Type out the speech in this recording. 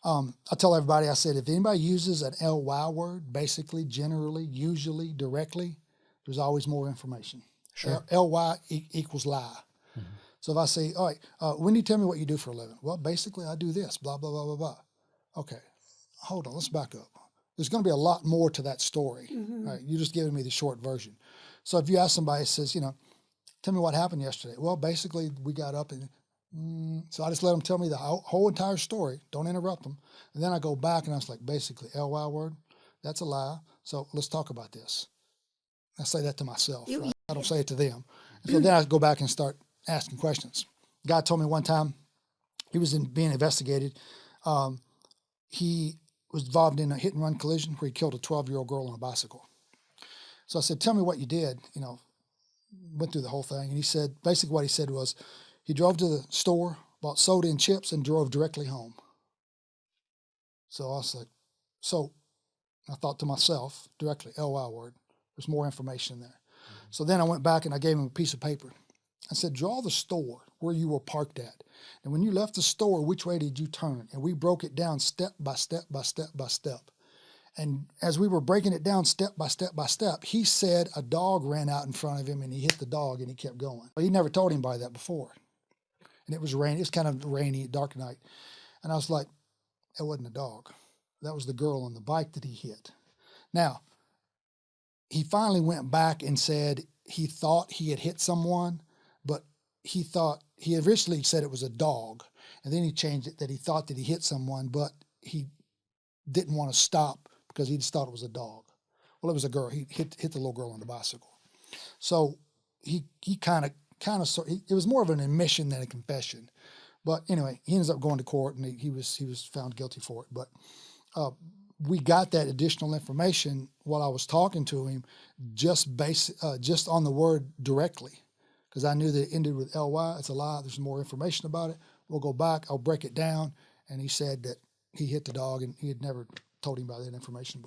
I tell everybody, I said, if anybody uses an ly word, basically, generally, usually, directly, there's always more information. Sure. Ly equals lie. Mm-hmm. So if I say, all right, when you tell me what you do for a living? Well, basically, I do this, blah, blah, blah, blah, blah. Okay, hold on, let's back up. There's going to be a lot more to that story. Mm-hmm. Right? You're just giving me the short version. So if you ask somebody, says, tell me what happened yesterday. Well, basically, we got up and so I just let them tell me the whole entire story. Don't interrupt them. And then I go back and I was like, basically, ly word, that's a lie. So let's talk about this. I say that to myself. Right? I don't say it to them. And so then I go back and start asking questions. A guy told me one time he was being investigated. He was involved in a hit and run collision where he killed a 12-year-old girl on a bicycle. So I said, tell me what you did. Went through the whole thing. And he said, basically what he said was, he drove to the store, bought soda and chips, and drove directly home. So I was like, I thought to myself directly, ly word, there's more information there. Mm-hmm. So then I went back and I gave him a piece of paper. I said, draw the store where you were parked at. And when you left the store, which way did you turn? And we broke it down step by step by step by step. And as we were breaking it down step by step by step, he said a dog ran out in front of him and he hit the dog and he kept going. But he never told anybody that before. And it was rainy. It was kind of rainy, dark night. And I was like, it wasn't a dog. That was the girl on the bike that he hit. Now, he finally went back and said he thought he had hit someone, but he originally said it was a dog. And then he changed it that he thought that he hit someone, but he didn't want to stop because he just thought it was a dog. Well, it was a girl. He hit the little girl on the bicycle. So he it was more of an admission than a confession. But anyway, he ends up going to court and he was found guilty for it. But we got that additional information while I was talking to him just on the word directly, because I knew that it ended with ly. It's a lie. There's more information about it. We'll go back. I'll break it down. And he said that he hit the dog and he had never told anybody that information before.